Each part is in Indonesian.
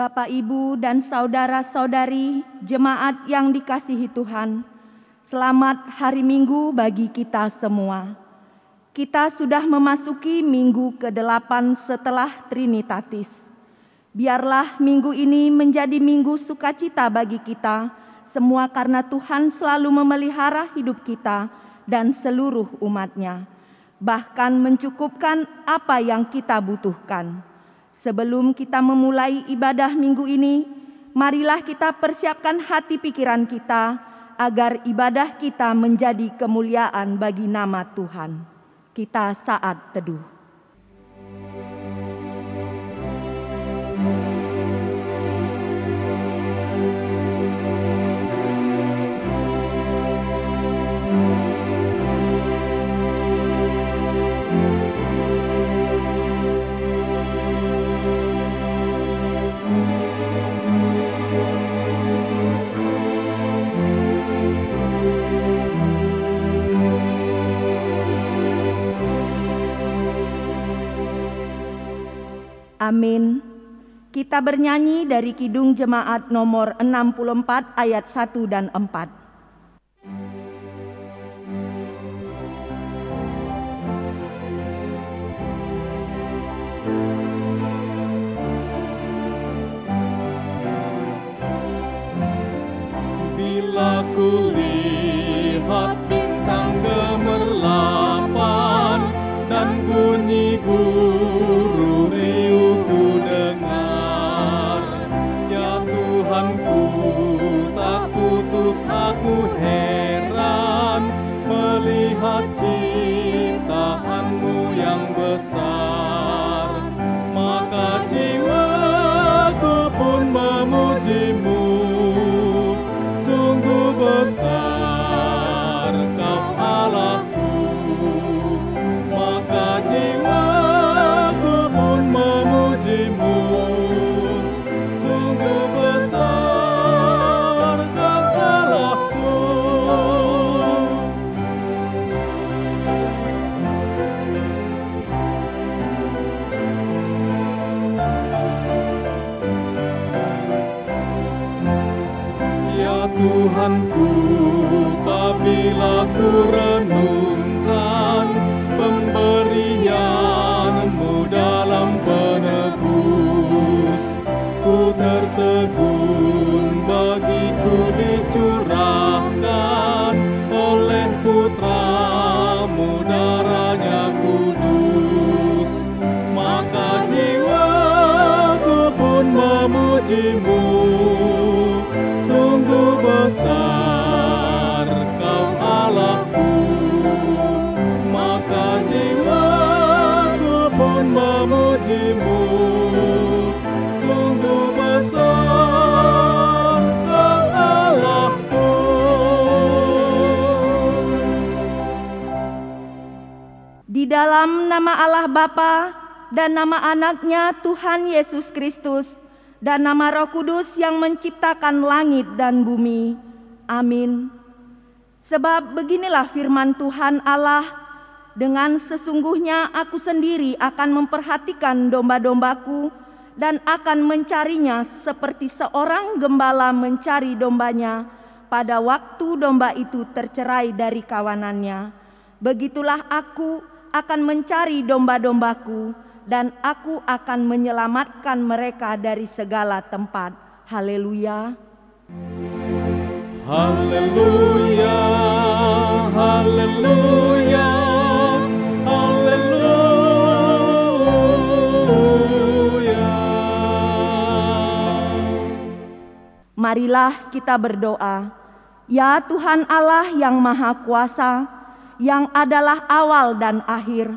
Bapak, Ibu, dan saudara-saudari jemaat yang dikasihi Tuhan, selamat hari Minggu bagi kita semua. Kita sudah memasuki minggu ke-8 setelah Trinitatis. Biarlah minggu ini menjadi minggu sukacita bagi kita semua karena Tuhan selalu memelihara hidup kita dan seluruh umat-Nya, bahkan mencukupkan apa yang kita butuhkan. Sebelum kita memulai ibadah minggu ini, marilah kita persiapkan hati pikiran kita agar ibadah kita menjadi kemuliaan bagi nama Tuhan. Kita saat teduh. Amin. Kita bernyanyi dari Kidung Jemaat nomor 64 ayat 1 dan 4. Bila kulihat bintang gemerlapan dan bunyi guru riuh ku dengar, ya Tuhanku, tak putus aku heran melihat ciptaanmu yang besar. Maka jiwaku pun memujimu, sungguh besar Kau Allahku. Maka jiwaku pun memujimu, sungguh besar Kau Allahku. Ya Tuhanku, apabila ku renungkan pemberian-Mu dalam penebus, ku tertegun bagiku dicurahkan oleh Putra-Mu darahnya kudus. Maka jiwaku pun memujimu, sungguh besar Kau Allahku. Maka jiwaku pun memujimu, sungguh besar Kau Allahku. Di dalam nama Allah Bapa dan nama Anaknya Tuhan Yesus Kristus dan nama Roh Kudus yang menciptakan langit dan bumi. Amin. Sebab beginilah firman Tuhan Allah, dengan sesungguhnya aku sendiri akan memperhatikan domba-dombaku dan akan mencarinya seperti seorang gembala mencari dombanya pada waktu domba itu tercerai dari kawanannya. Begitulah aku akan mencari domba-dombaku dan aku akan menyelamatkan mereka dari segala tempat. Haleluya. Haleluya, haleluya, haleluya. Marilah kita berdoa. Ya Tuhan Allah yang Maha Kuasa, yang adalah awal dan akhir,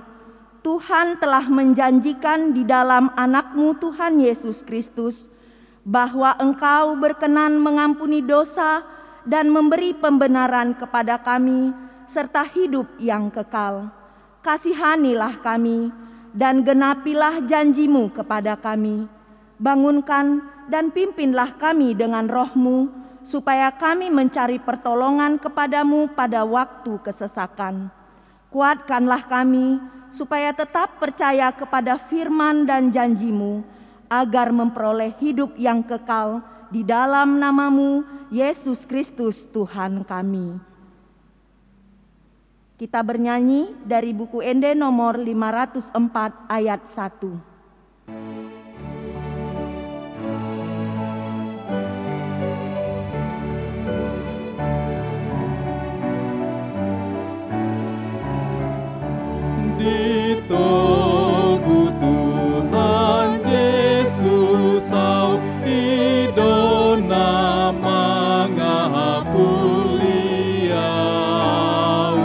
Tuhan telah menjanjikan di dalam Anak-Mu Tuhan Yesus Kristus bahwa Engkau berkenan mengampuni dosa dan memberi pembenaran kepada kami serta hidup yang kekal. Kasihanilah kami dan genapilah janji-Mu kepada kami. Bangunkan dan pimpinlah kami dengan Roh-Mu supaya kami mencari pertolongan kepadamu pada waktu kesesakan. Kuatkanlah kami supaya tetap percaya kepada firman dan janji-Mu, agar memperoleh hidup yang kekal di dalam nama-Mu, Yesus Kristus Tuhan kami. Kita bernyanyi dari buku Ende nomor 504 ayat 1. Di Tugu Tuhan Yesus au idona mangapuliau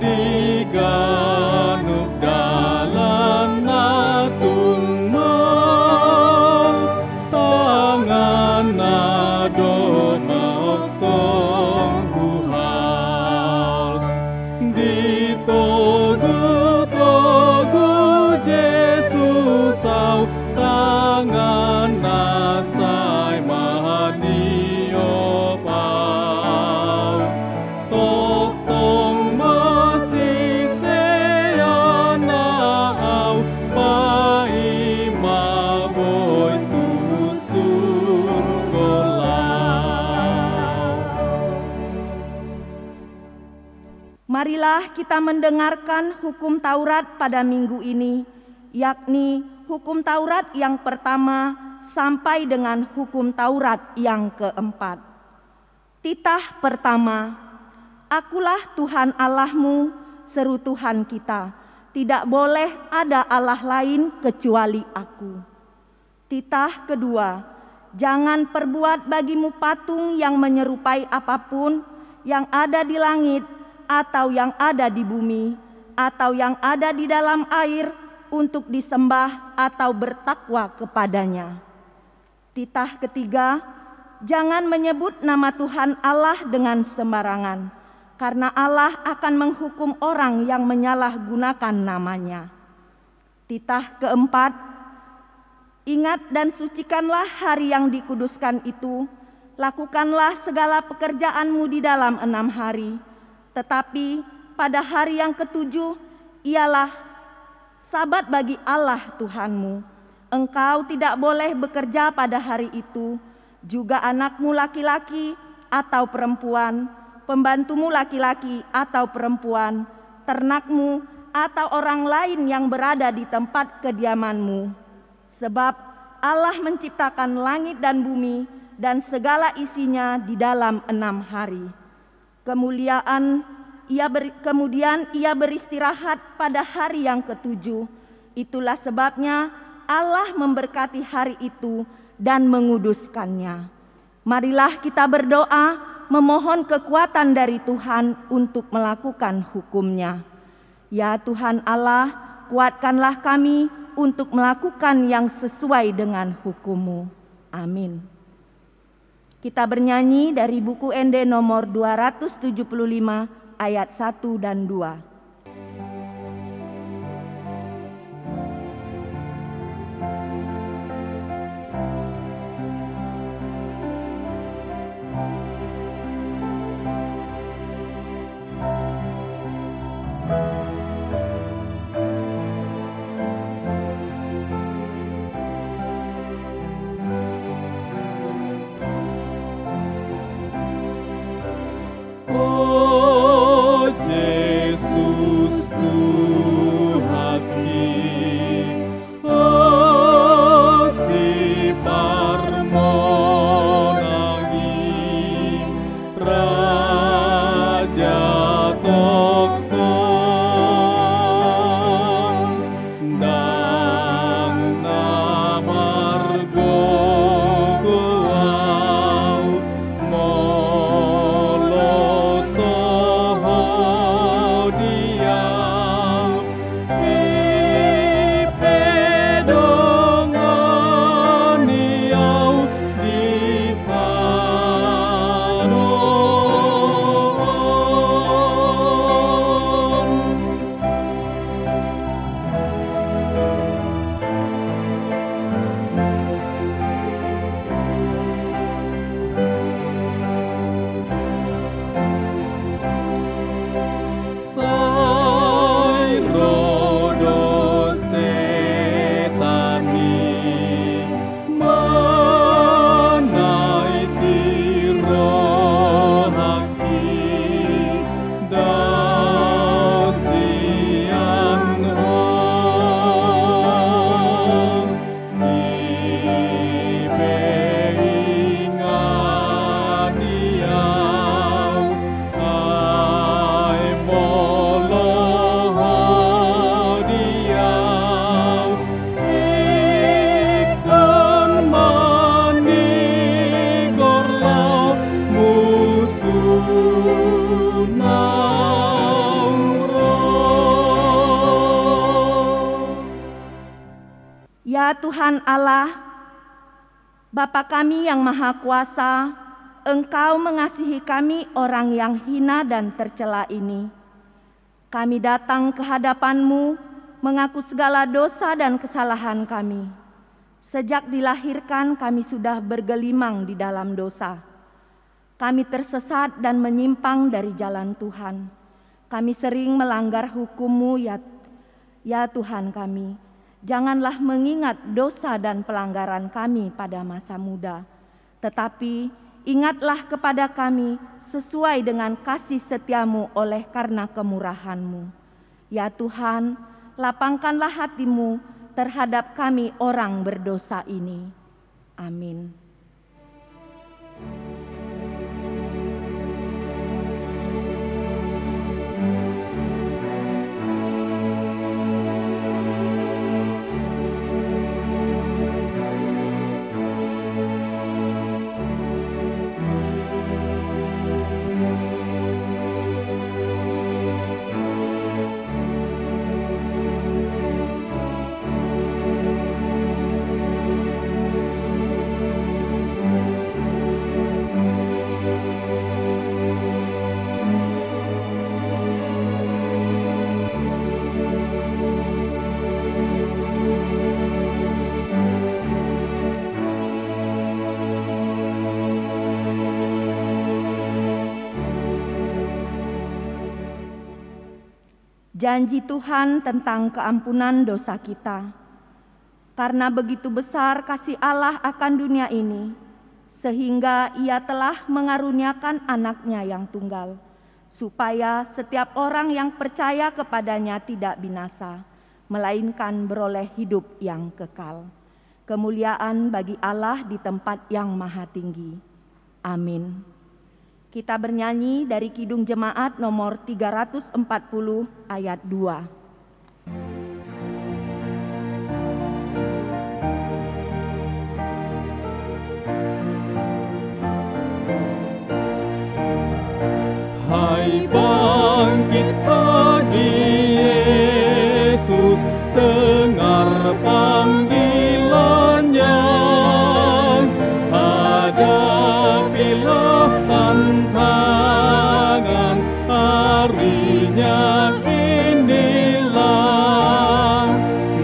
di ganuk dalan natung tangan nado maotong buhal di Tugu Yesus au tangan nasai mahanio pau tok tong masih seana au pai maboy tusur golau. Marilah kita mendengarkan hukum Taurat pada minggu ini, yakni hukum Taurat yang pertama sampai dengan hukum Taurat yang keempat. Titah pertama, Akulah Tuhan Allahmu, seru Tuhan kita, tidak boleh ada Allah lain kecuali Aku. Titah kedua, jangan perbuat bagimu patung yang menyerupai apapun yang ada di langit atau yang ada di bumi atau yang ada di dalam air untuk disembah atau bertakwa kepadanya. Titah ketiga, jangan menyebut nama Tuhan Allah dengan sembarangan, karena Allah akan menghukum orang yang menyalahgunakan namanya. Titah keempat, ingat dan sucikanlah hari yang dikuduskan itu, lakukanlah segala pekerjaanmu di dalam 6 hari, tetapi pada hari yang ketujuh ialah Sabat bagi Allah Tuhanmu. Engkau tidak boleh bekerja pada hari itu, juga anakmu laki-laki atau perempuan, pembantumu laki-laki atau perempuan, ternakmu atau orang lain yang berada di tempat kediamanmu. Sebab Allah menciptakan langit dan bumi dan segala isinya di dalam 6 hari. Kemudian ia beristirahat pada hari yang ketujuh. Itulah sebabnya Allah memberkati hari itu dan menguduskannya. Marilah kita berdoa memohon kekuatan dari Tuhan untuk melakukan hukum-Nya. Ya Tuhan Allah, kuatkanlah kami untuk melakukan yang sesuai dengan hukum-Mu. Amin. Kita bernyanyi dari buku Ende nomor 275 ayat 1 dan 2. Oh Yesus Ya Tuhan Allah, Bapa kami yang Maha Kuasa, Engkau mengasihi kami orang yang hina dan tercela ini. Kami datang ke hadapan-Mu mengaku segala dosa dan kesalahan kami. Sejak dilahirkan kami sudah bergelimang di dalam dosa. Kami tersesat dan menyimpang dari jalan Tuhan. Kami sering melanggar hukum-Mu ya Tuhan kami. Janganlah mengingat dosa dan pelanggaran kami pada masa muda. Tetapi ingatlah kepada kami sesuai dengan kasih setia-Mu oleh karena kemurahan-Mu. Ya Tuhan, lapangkanlah hati-Mu terhadap kami orang berdosa ini. Amin. Janji Tuhan tentang keampunan dosa kita. Karena begitu besar kasih Allah akan dunia ini, sehingga Ia telah mengaruniakan anaknya yang tunggal, supaya setiap orang yang percaya kepadanya tidak binasa, melainkan beroleh hidup yang kekal. Kemuliaan bagi Allah di tempat yang maha tinggi. Amin. Kita bernyanyi dari Kidung Jemaat nomor 340 ayat 2. Hai bangkit pagi Yesus, dengar panggilannya, hadapilah tantangan harinya inilah,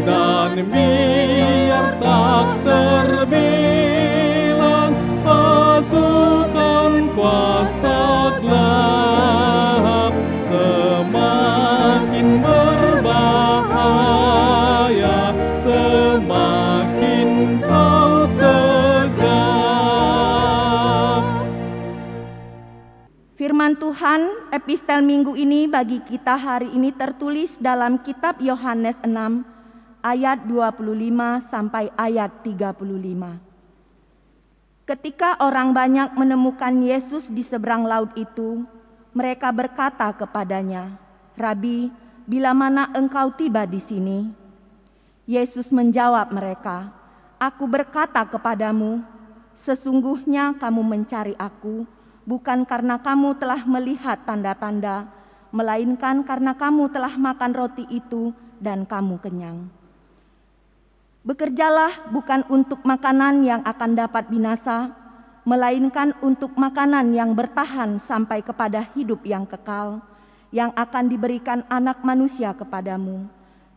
dan biar tak terbilang pasukan kuasa gelap semakin berbahaya, semakin kau tegak. Firman Tuhan epistel minggu ini bagi kita hari ini tertulis dalam kitab Yohanes 6 ayat 25 sampai ayat 35. Ketika orang banyak menemukan Yesus di seberang laut itu, mereka berkata kepadanya, "Rabi, bila mana engkau tiba di sini?" Yesus menjawab mereka, "Aku berkata kepadamu, sesungguhnya kamu mencari aku, bukan karena kamu telah melihat tanda-tanda, melainkan karena kamu telah makan roti itu dan kamu kenyang. Bekerjalah bukan untuk makanan yang akan dapat binasa, melainkan untuk makanan yang bertahan sampai kepada hidup yang kekal, yang akan diberikan Anak Manusia kepadamu,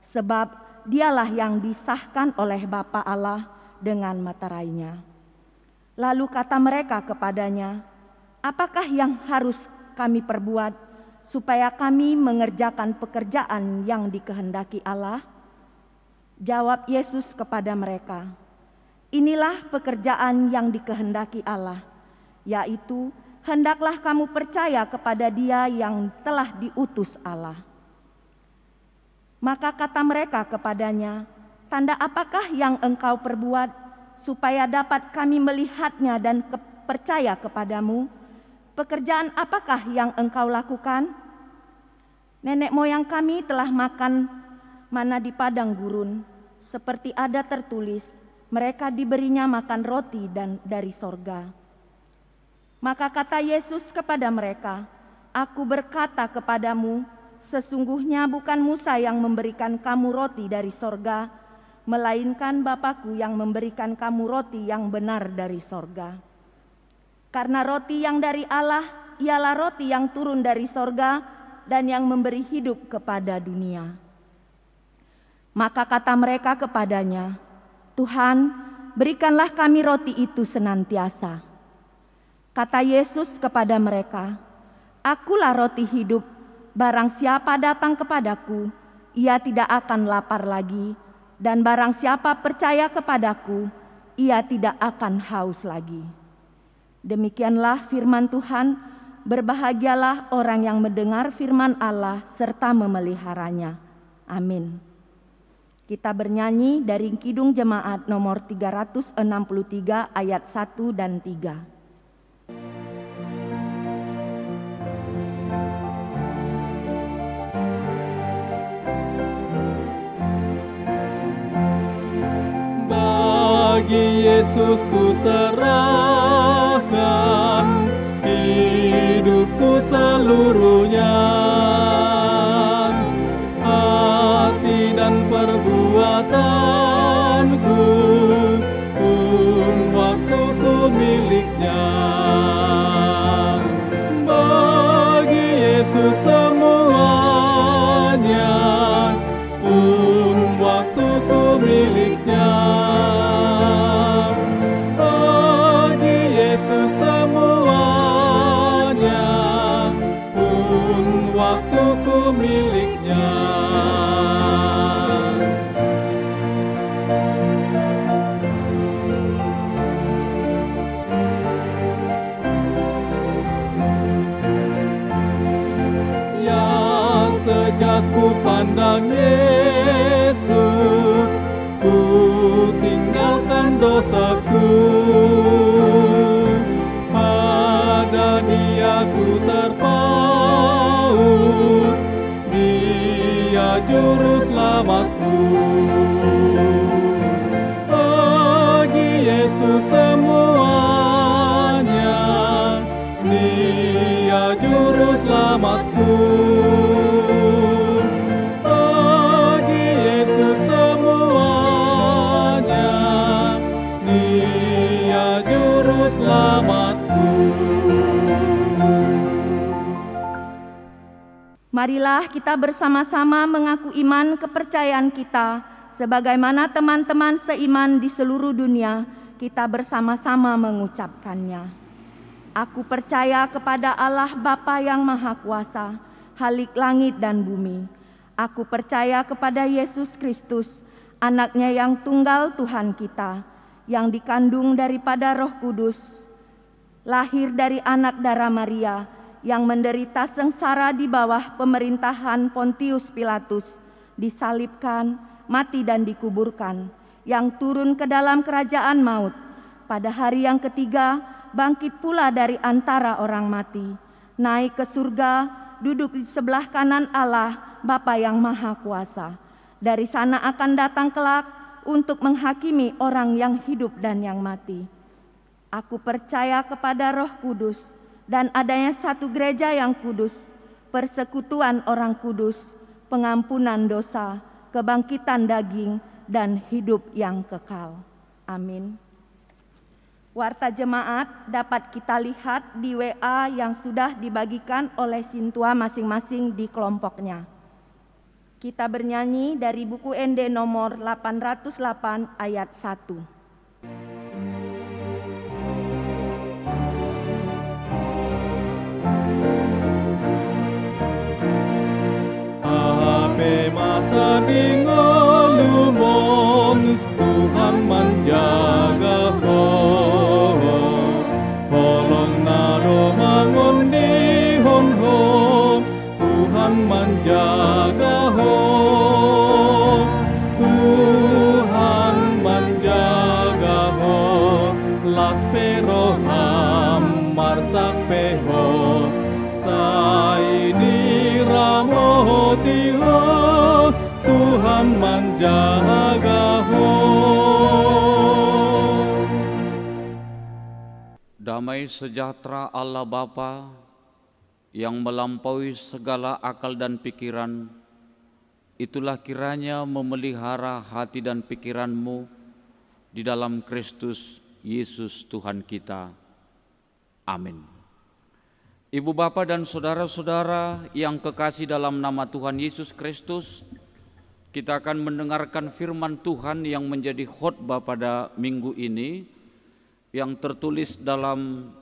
sebab Dialah yang disahkan oleh Bapa Allah dengan materainya." Lalu kata mereka kepadanya, "Apakah yang harus kami perbuat supaya kami mengerjakan pekerjaan yang dikehendaki Allah?" Jawab Yesus kepada mereka, "Inilah pekerjaan yang dikehendaki Allah, yaitu hendaklah kamu percaya kepada Dia yang telah diutus Allah." Maka kata mereka kepadanya, "Tanda apakah yang engkau perbuat supaya dapat kami melihatnya dan percaya kepadamu? Pekerjaan apakah yang engkau lakukan? Nenek moyang kami telah makan mana di padang gurun, seperti ada tertulis, mereka diberinya makan roti dan dari sorga." Maka kata Yesus kepada mereka, "Aku berkata kepadamu, sesungguhnya bukan Musa yang memberikan kamu roti dari sorga, melainkan Bapa-Ku yang memberikan kamu roti yang benar dari sorga. Karena roti yang dari Allah ialah roti yang turun dari sorga dan yang memberi hidup kepada dunia. Maka kata mereka kepadanya, Tuhan, berikanlah kami roti itu senantiasa. Kata Yesus kepada mereka, Akulah roti hidup, barang siapa datang kepadaku, ia tidak akan lapar lagi, dan barang siapa percaya kepadaku, ia tidak akan haus lagi. Demikianlah firman Tuhan, berbahagialah orang yang mendengar firman Allah serta memeliharanya. Amin. Kita bernyanyi dari Kidung Jemaat nomor 363 ayat 1 dan 3. Bagi Yesus ku serahkan hidupku seluruhnya, hati dan perbuatanku, waktuku miliknya. Bagi Yesus semuanya, waktuku miliknya. Bagi Yesus semuanya, waktuku miliknya. Ya, sejak ku pandang Yesus, ku tinggalkan dosaku. Pada Dia ku terpaut, Dia juru selamatku. Bagi Yesus semuanya, Dia juru selamatku. Bagi Yesus semuanya, Dia juru selamatku. Marilah kita bersama-sama mengaku iman kepercayaan kita, sebagaimana teman-teman seiman di seluruh dunia, kita bersama-sama mengucapkannya. Aku percaya kepada Allah Bapa yang Maha Kuasa, Khalik langit dan bumi. Aku percaya kepada Yesus Kristus, Anaknya yang tunggal Tuhan kita, yang dikandung daripada Roh Kudus, lahir dari anak darah Maria, yang menderita sengsara di bawah pemerintahan Pontius Pilatus, disalibkan, mati dan dikuburkan, yang turun ke dalam kerajaan maut, pada hari yang ketiga bangkit pula dari antara orang mati, naik ke surga, duduk di sebelah kanan Allah Bapa yang Maha Kuasa. Dari sana akan datang kelak untuk menghakimi orang yang hidup dan yang mati. Aku percaya kepada Roh Kudus dan adanya satu gereja yang kudus, persekutuan orang kudus, pengampunan dosa, kebangkitan daging, dan hidup yang kekal. Amin. Warta jemaat dapat kita lihat di WA yang sudah dibagikan oleh Sintua masing-masing di kelompoknya. Kita bernyanyi dari buku ND nomor 808 ayat 1. Ape masa dingolumong, Tuhan menjaga ho. Holong naro mangun di hon ho, Tuhan menjaga ho. Tuhan menjaga ho, las pero hamar sakpe ho. Saini ramotiho, Tuhan menjaga ho. Damai sejahtera Allah Bapa yang melampaui segala akal dan pikiran itulah kiranya memelihara hati dan pikiranmu di dalam Kristus Yesus Tuhan kita. Amin. Ibu bapa dan saudara-saudara yang kekasih dalam nama Tuhan Yesus Kristus, kita akan mendengarkan firman Tuhan yang menjadi khotbah pada minggu ini, yang tertulis dalam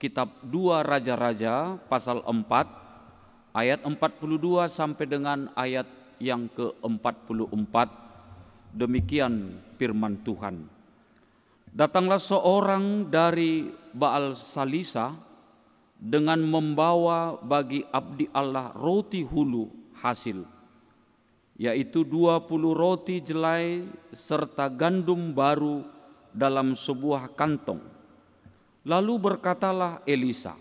kitab 2 Raja-Raja pasal 4 ayat 42 sampai dengan ayat yang ke-44. Demikian firman Tuhan. Datanglah seorang dari Baal Salisa dengan membawa bagi abdi Allah roti hulu hasil, yaitu 20 roti jelai serta gandum baru dalam sebuah kantong. Lalu berkatalah Elisa,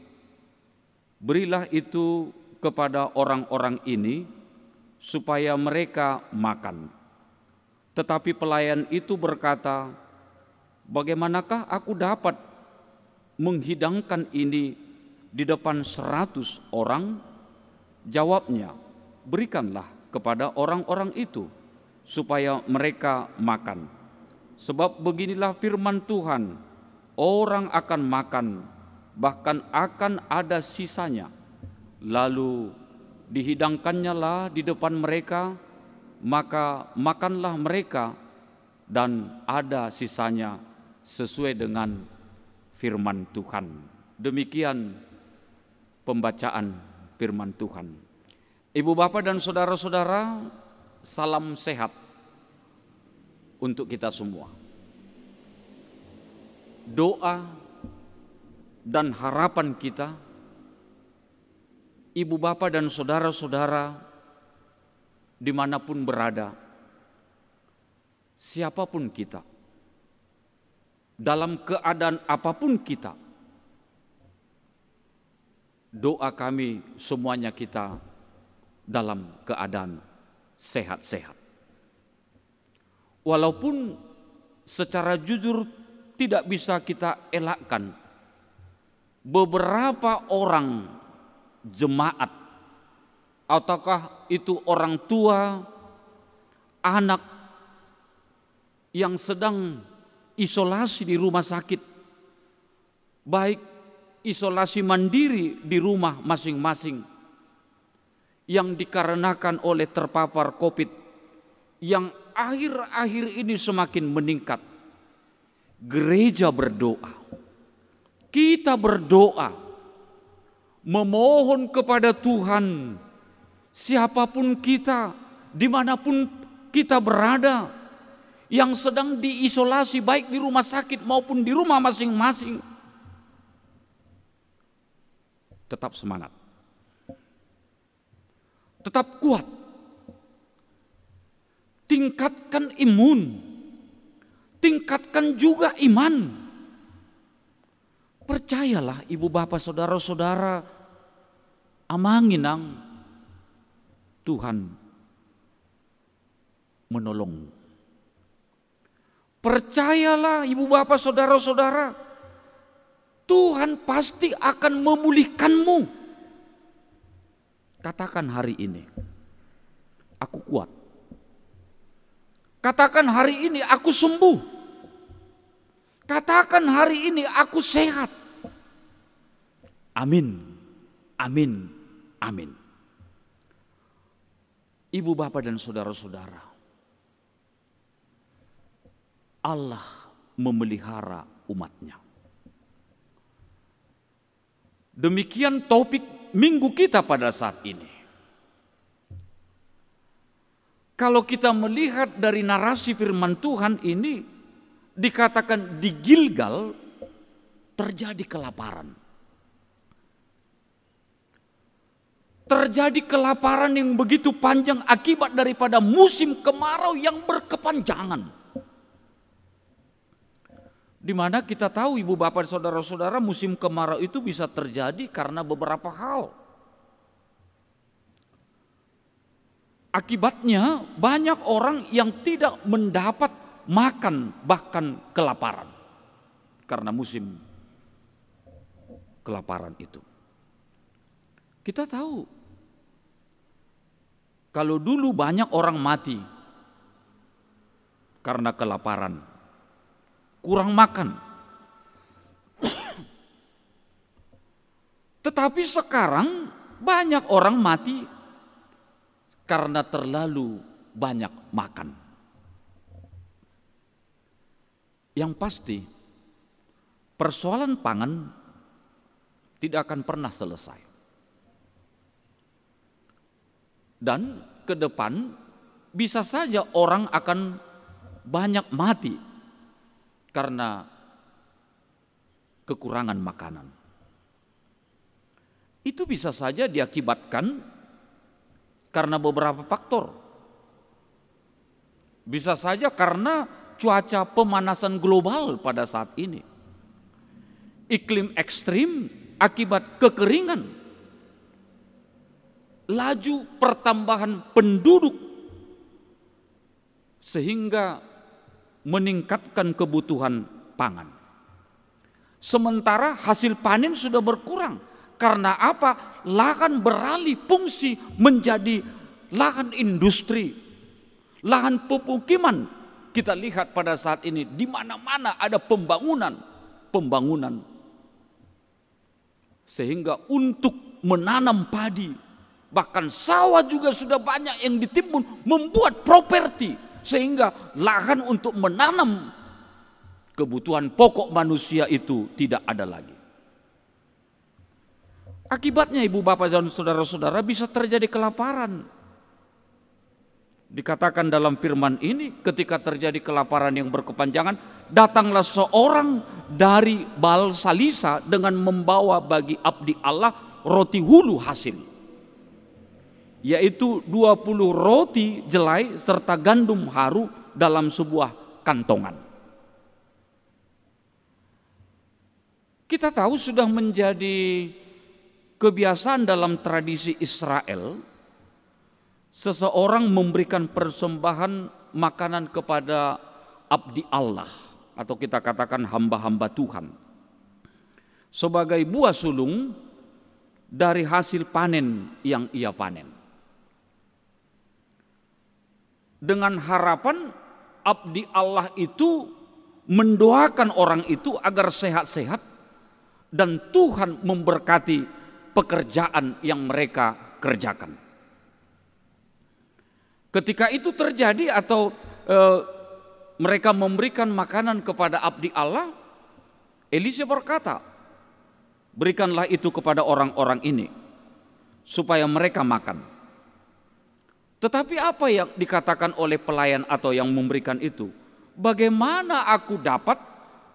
berilah itu kepada orang-orang ini supaya mereka makan. Tetapi pelayan itu berkata, bagaimanakah aku dapat menghidangkan ini di depan 100 orang? Jawabnya, berikanlah kepada orang-orang itu supaya mereka makan. Sebab beginilah firman Tuhan, orang akan makan, bahkan akan ada sisanya. Lalu dihidangkannya lah di depan mereka, maka makanlah mereka dan ada sisanya sesuai dengan firman Tuhan. Demikian pembacaan firman Tuhan. Ibu bapa dan saudara-saudara, salam sehat untuk kita semua. Doa dan harapan kita, ibu bapa dan saudara-saudara dimanapun berada, siapapun kita, dalam keadaan apapun kita, doa kami semuanya kita dalam keadaan sehat-sehat. Walaupun secara jujur tidak bisa kita elakkan, beberapa orang jemaat, ataukah itu orang tua, anak yang sedang isolasi di rumah sakit, baik isolasi mandiri di rumah masing-masing, yang dikarenakan oleh terpapar COVID, yang akhir-akhir ini semakin meningkat. Gereja berdoa, kita berdoa, memohon kepada Tuhan, siapapun kita, dimanapun kita berada, yang sedang diisolasi baik di rumah sakit maupun di rumah masing-masing, tetap semangat, tetap kuat, tingkatkan imun, tingkatkan juga iman. Percayalah ibu bapak saudara-saudara, amanginang, Tuhan menolong. Percayalah ibu bapak saudara-saudara, Tuhan pasti akan memulihkanmu. Katakan hari ini, aku kuat. Katakan hari ini, aku sembuh. Katakan hari ini, aku sehat. Amin, amin, amin. Ibu bapak dan saudara-saudara, Allah memelihara umatnya. Demikian topik minggu kita pada saat ini. Kalau kita melihat dari narasi firman Tuhan ini, dikatakan di Gilgal terjadi kelaparan. Terjadi kelaparan yang begitu panjang akibat daripada musim kemarau yang berkepanjangan. Di mana kita tahu ibu bapak saudara-saudara, musim kemarau itu bisa terjadi karena beberapa hal. Akibatnya banyak orang yang tidak mendapat makan, bahkan kelaparan karena musim kelaparan itu. Kita tahu Kalau dulu banyak orang mati karena kelaparan, kurang makan. Tetapi sekarang banyak orang mati karena terlalu banyak makan. Yang pasti, persoalan pangan tidak akan pernah selesai. Dan ke depan bisa saja orang akan banyak mati karena kekurangan makanan. Itu bisa saja diakibatkan karena beberapa faktor. Bisa saja karena cuaca pemanasan global pada saat ini. Iklim ekstrim akibat kekeringan, laju pertambahan penduduk sehingga meningkatkan kebutuhan pangan. Sementara hasil panen sudah berkurang. Karena apa? Lahan beralih fungsi menjadi lahan industri, lahan pemukiman. Kita lihat pada saat ini di mana-mana ada pembangunan. Sehingga untuk menanam padi, bahkan sawah juga sudah banyak yang ditimbun, membuat properti sehingga lahan untuk menanam kebutuhan pokok manusia itu tidak ada lagi. Akibatnya ibu bapak dan saudara-saudara bisa terjadi kelaparan. Dikatakan dalam firman ini, ketika terjadi kelaparan yang berkepanjangan, datanglah seorang dari Baal Salisa dengan membawa bagi abdi Allah roti hulu hasil, yaitu 20 roti jelai serta gandum haru dalam sebuah kantongan. Kita tahu sudah menjadi kebiasaan dalam tradisi Israel, seseorang memberikan persembahan makanan kepada abdi Allah atau kita katakan hamba-hamba Tuhan sebagai buah sulung dari hasil panen yang ia panen, dengan harapan abdi Allah itu mendoakan orang itu agar sehat-sehat dan Tuhan memberkati pekerjaan yang mereka kerjakan. Ketika itu terjadi atau mereka memberikan makanan kepada abdi Allah, Elisa berkata, berikanlah itu kepada orang-orang ini supaya mereka makan. Tetapi apa yang dikatakan oleh pelayan atau yang memberikan itu? Bagaimana aku dapat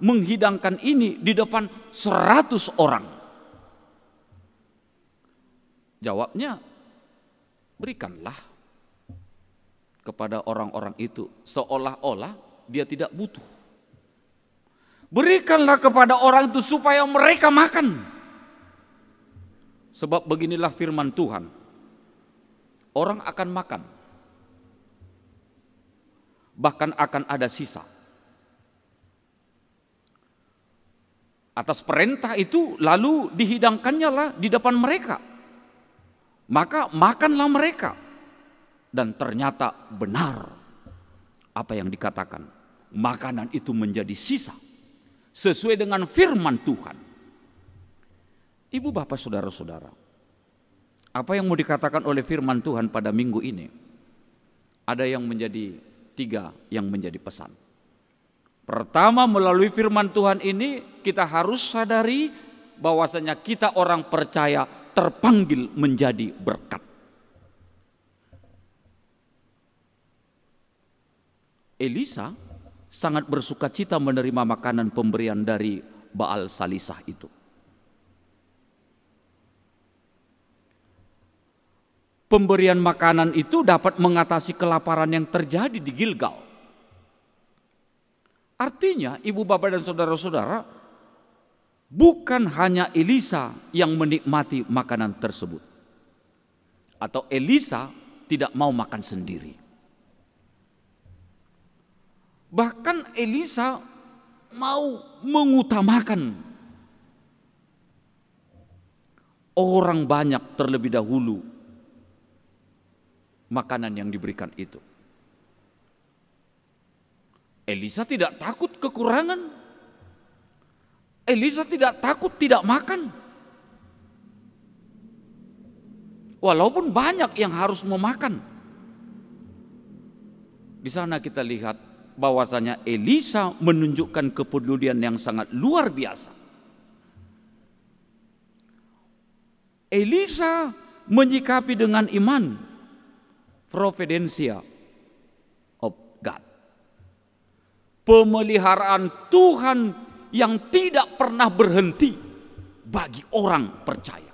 menghidangkan ini di depan 100 orang? Jawabnya, berikanlah kepada orang-orang itu seolah-olah dia tidak butuh. Berikanlah kepada orang itu supaya mereka makan. Sebab beginilah firman Tuhan, orang akan makan, bahkan akan ada sisa. Atas perintah itu lalu dihidangkannya lah di depan mereka. Maka makanlah mereka. Dan ternyata benar apa yang dikatakan. Makanan itu menjadi sisa sesuai dengan firman Tuhan. Ibu bapak saudara-saudara, apa yang mau dikatakan oleh firman Tuhan pada minggu ini? Ada yang menjadi 3 yang menjadi pesan. Pertama, melalui firman Tuhan ini kita harus sadari bahwasanya kita orang percaya terpanggil menjadi berkat. Elisa sangat bersuka cita menerima makanan pemberian dari Baal Salisah itu. Pemberian makanan itu dapat mengatasi kelaparan yang terjadi di Gilgal. Artinya, ibu bapak dan saudara-saudara, bukan hanya Elisa yang menikmati makanan tersebut, atau Elisa tidak mau makan sendiri. Bahkan Elisa mau mengutamakan orang banyak terlebih dahulu makanan yang diberikan itu. Elisa tidak takut kekurangan. Elisa tidak takut tidak makan. Walaupun banyak yang harus memakan. Di sana kita lihat bahwasanya Elisa menunjukkan kepedulian yang sangat luar biasa. Elisa menyikapi dengan iman providensia of God. Pemeliharaan Tuhan yang tidak pernah berhenti bagi orang percaya.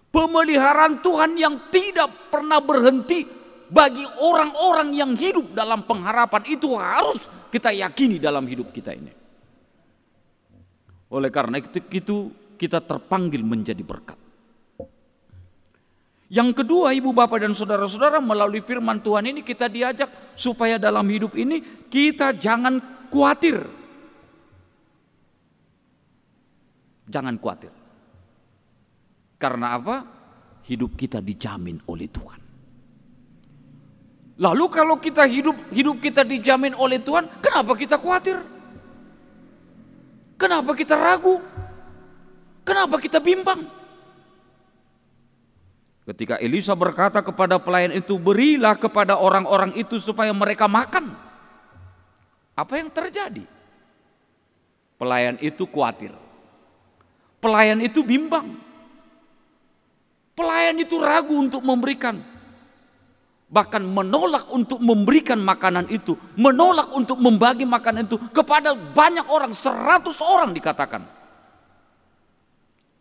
Pemeliharaan Tuhan yang tidak pernah berhenti bagi orang-orang yang hidup dalam pengharapan. Itu harus kita yakini dalam hidup kita ini. Oleh karena itu kita terpanggil menjadi berkat. Yang kedua, ibu bapak dan saudara-saudara, melalui firman Tuhan ini kita diajak supaya dalam hidup ini kita jangan khawatir. Jangan khawatir. Karena apa? Hidup kita dijamin oleh Tuhan. Lalu kalau kita hidup kita dijamin oleh Tuhan, kenapa kita khawatir? Kenapa kita ragu? Kenapa kita bimbang? Ketika Elisa berkata kepada pelayan itu, berilah kepada orang-orang itu supaya mereka makan. Apa yang terjadi? Pelayan itu khawatir. Pelayan itu bimbang. Pelayan itu ragu untuk memberikan. Bahkan menolak untuk memberikan makanan itu. Menolak untuk membagi makanan itu kepada banyak orang, 100 orang dikatakan.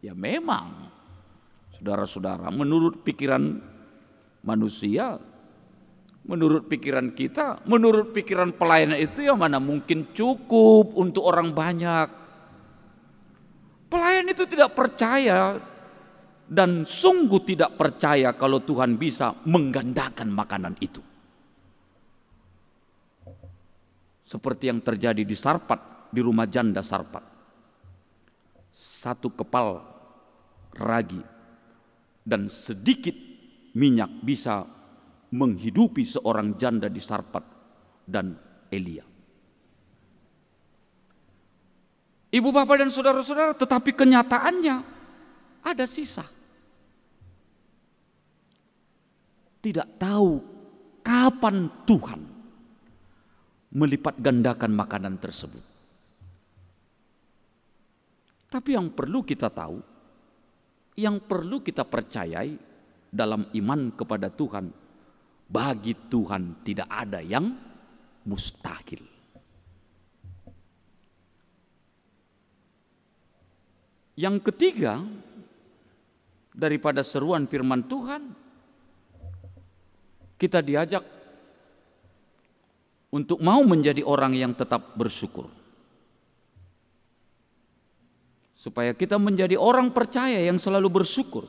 Ya memang, saudara-saudara, menurut pikiran manusia, menurut pikiran kita, menurut pikiran pelayan itu yang mana mungkin cukup untuk orang banyak. Pelayan itu tidak percaya dan sungguh tidak percaya kalau Tuhan bisa menggandakan makanan itu. Seperti yang terjadi di Sarpat, di rumah janda Sarpat. 1 kepal ragi dan sedikit minyak bisa menghidupi seorang janda di Sarpat dan Elia. Ibu bapak dan saudara-saudara, tetapi kenyataannya ada sisa. Tidak tahu kapan Tuhan melipat gandakan makanan tersebut. Tapi yang perlu kita tahu, yang perlu kita percayai dalam iman kepada Tuhan, bagi Tuhan tidak ada yang mustahil. Yang ketiga, daripada seruan firman Tuhan, kita diajak untuk mau menjadi orang yang tetap bersyukur. Supaya kita menjadi orang percaya yang selalu bersyukur.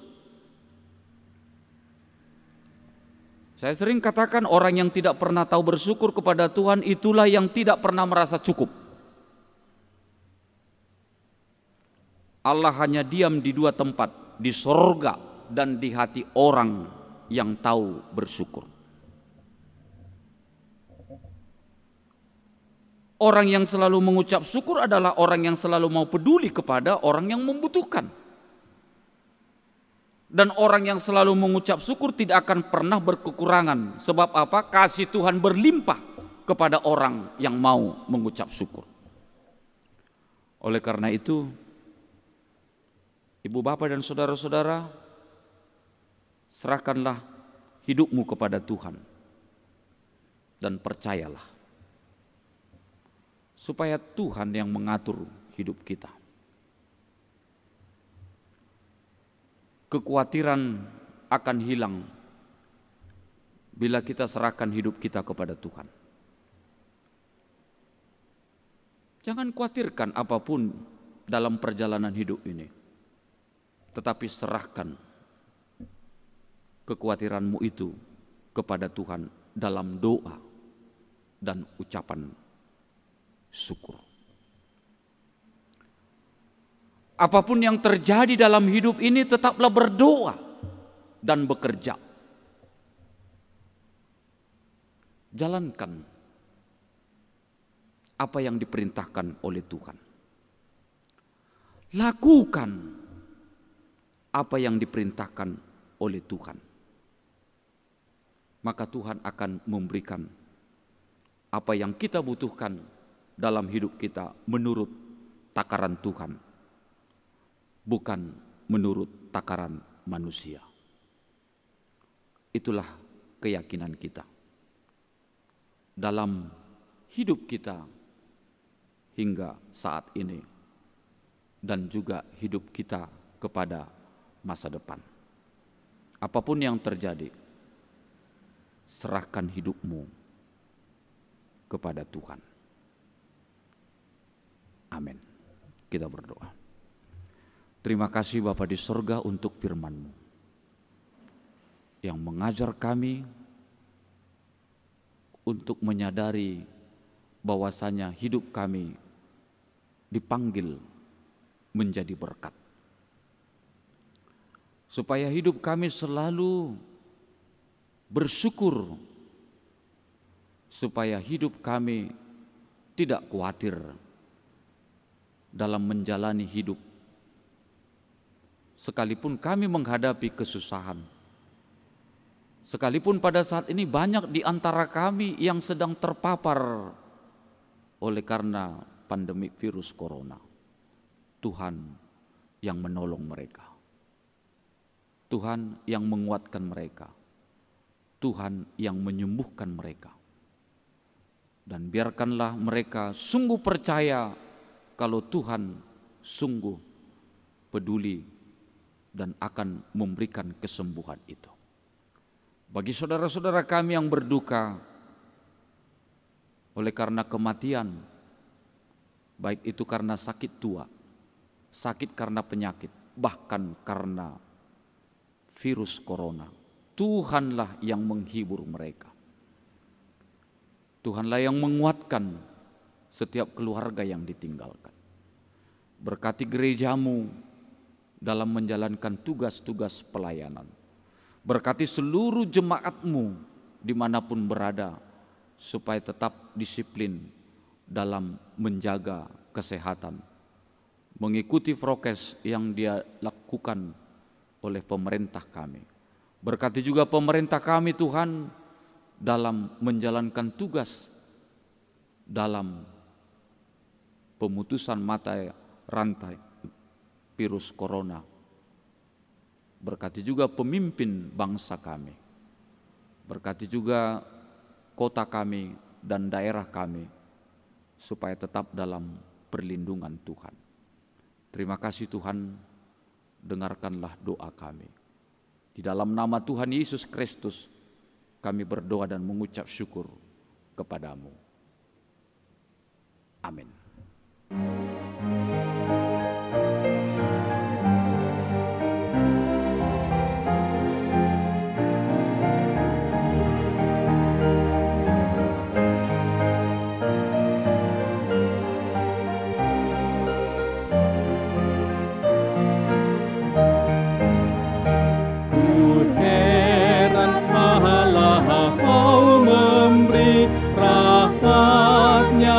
Saya sering katakan orang yang tidak pernah tahu bersyukur kepada Tuhan itulah yang tidak pernah merasa cukup. Allah hanya diam di 2 tempat, di sorga dan di hati orang yang tahu bersyukur. Orang yang selalu mengucap syukur adalah orang yang selalu mau peduli kepada orang yang membutuhkan. Dan orang yang selalu mengucap syukur tidak akan pernah berkekurangan. Sebab apa? Kasih Tuhan berlimpah kepada orang yang mau mengucap syukur. Oleh karena itu, ibu bapak dan saudara-saudara, serahkanlah hidupmu kepada Tuhan dan percayalah supaya Tuhan yang mengatur hidup kita. Kekhawatiran akan hilang bila kita serahkan hidup kita kepada Tuhan. Jangan khawatirkan apapun dalam perjalanan hidup ini, tetapi serahkan kekhawatiranmu itu kepada Tuhan dalam doa dan ucapan syukur. Apapun yang terjadi dalam hidup ini, tetaplah berdoa dan bekerja. jalankan apa yang diperintahkan oleh Tuhan. Lakukan apa yang diperintahkan oleh Tuhan. Maka Tuhan akan memberikan apa yang kita butuhkan dalam hidup kita menurut takaran Tuhan, bukan menurut takaran manusia. Itulah keyakinan kita dalam hidup kita hingga saat ini dan juga hidup kita kepada masa depan. Apapun yang terjadi, serahkan hidupmu kepada Tuhan. Amin. Kita berdoa. Terima kasih Bapa di sorga untuk firman-Mu yang mengajar kami untuk menyadari bahwasanya hidup kami dipanggil menjadi berkat. Supaya hidup kami selalu bersyukur, supaya hidup kami tidak khawatir dalam menjalani hidup. Sekalipun kami menghadapi kesusahan, sekalipun pada saat ini banyak di antara kami yang sedang terpapar oleh karena pandemi virus corona, Tuhan yang menolong mereka, Tuhan yang menguatkan mereka, Tuhan yang menyembuhkan mereka. Dan biarkanlah mereka sungguh percaya kalau Tuhan sungguh peduli dan akan memberikan kesembuhan itu. Bagi saudara-saudara kami yang berduka oleh karena kematian, baik itu karena sakit tua, sakit karena penyakit, bahkan karena virus corona, Tuhanlah yang menghibur mereka. Tuhanlah yang menguatkan setiap keluarga yang ditinggalkan. Berkati gerejamu dalam menjalankan tugas-tugas pelayanan. Berkati seluruh jemaatmu dimanapun berada, supaya tetap disiplin dalam menjaga kesehatan, mengikuti prokes yang dia lakukan oleh pemerintah kami. Berkati juga pemerintah kami Tuhan dalam menjalankan tugas dalam pemutusan mata rantai virus corona. Berkati juga pemimpin bangsa kami. Berkati juga kota kami dan daerah kami supaya tetap dalam perlindungan Tuhan. Terima kasih Tuhan, dengarkanlah doa kami. Di dalam nama Tuhan Yesus Kristus kami berdoa dan mengucap syukur kepadamu. Amin.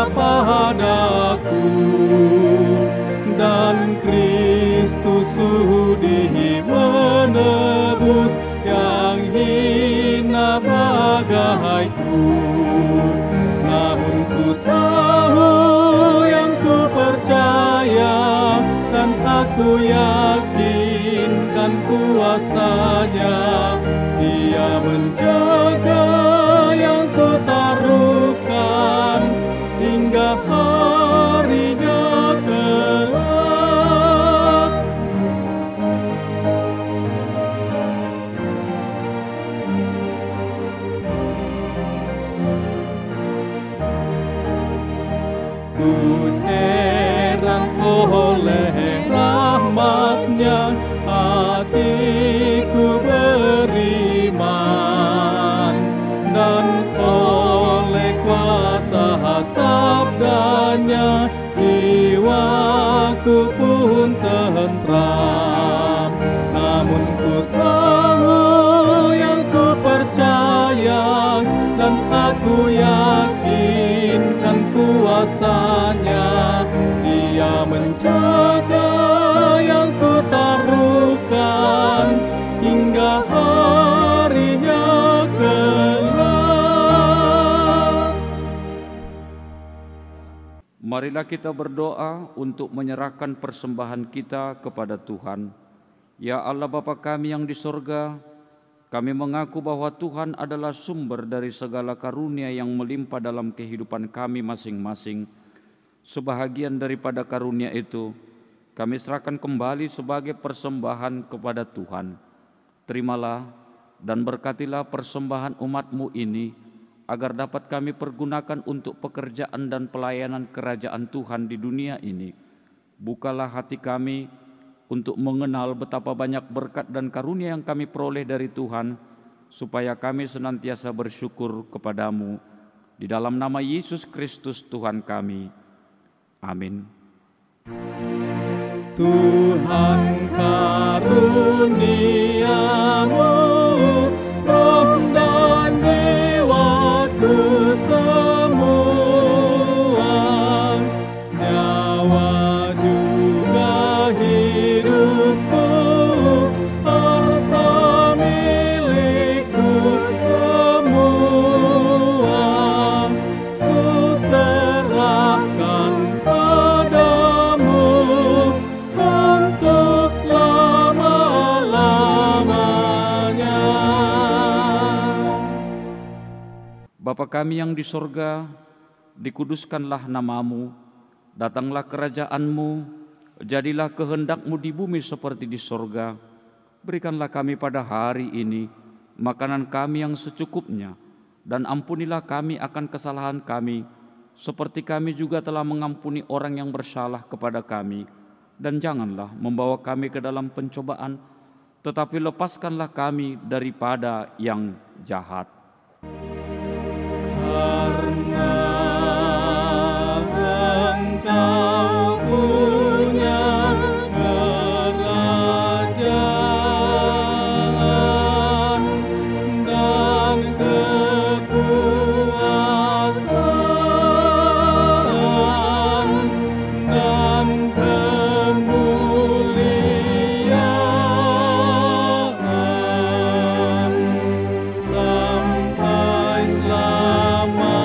Padaku dan Kristus sudi menebus yang hina bagaiku. Namun ku tahu yang ku percaya dan aku yakinkan kuasanya. Ia menjaga yang ku taruhkan hingga harinya kelak. Ku heran oleh rahmat-Nya, hatiku beriman, dan oleh kuasa sabda-Nya jiwaku pun tentram. Namun ku tahu yang ku percaya dan aku Marilah kita berdoa untuk menyerahkan persembahan kita kepada Tuhan. Ya Allah Bapa kami yang di sorga, kami mengaku bahwa Tuhan adalah sumber dari segala karunia yang melimpah dalam kehidupan kami masing-masing. Sebahagian daripada karunia itu, kami serahkan kembali sebagai persembahan kepada Tuhan. Terimalah dan berkatilah persembahan umat-Mu ini, agar dapat kami pergunakan untuk pekerjaan dan pelayanan kerajaan Tuhan di dunia ini. Bukalah hati kami untuk mengenal betapa banyak berkat dan karunia yang kami peroleh dari Tuhan, supaya kami senantiasa bersyukur kepadamu. Di dalam nama Yesus Kristus Tuhan kami. Amin. Tuhan karuniamu, roh dan jiwaku semua, nyawa juga hidupku, harta milikku semua, ku serahkan padamu untuk selama-lamanya. Bapa kami yang di sorga, dikuduskanlah namamu, datanglah kerajaan-Mu, jadilah kehendak-Mu di bumi seperti di sorga. Berikanlah kami pada hari ini makanan kami yang secukupnya, dan ampunilah kami akan kesalahan kami, seperti kami juga telah mengampuni orang yang bersalah kepada kami. Dan janganlah membawa kami ke dalam pencobaan, tetapi lepaskanlah kami daripada yang jahat. Karena Engkau punya kerajaan dan kekuasaan dan kemuliaan sampai selama-lamanya.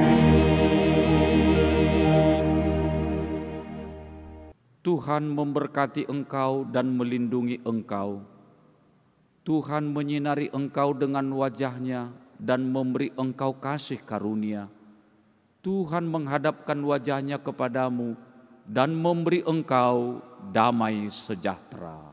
Amin. Tuhan memberkati engkau dan melindungi engkau. Tuhan menyinari engkau dengan wajah-Nya dan memberi engkau kasih karunia. Tuhan menghadapkan wajah-Nya kepadamu dan memberi engkau damai sejahtera.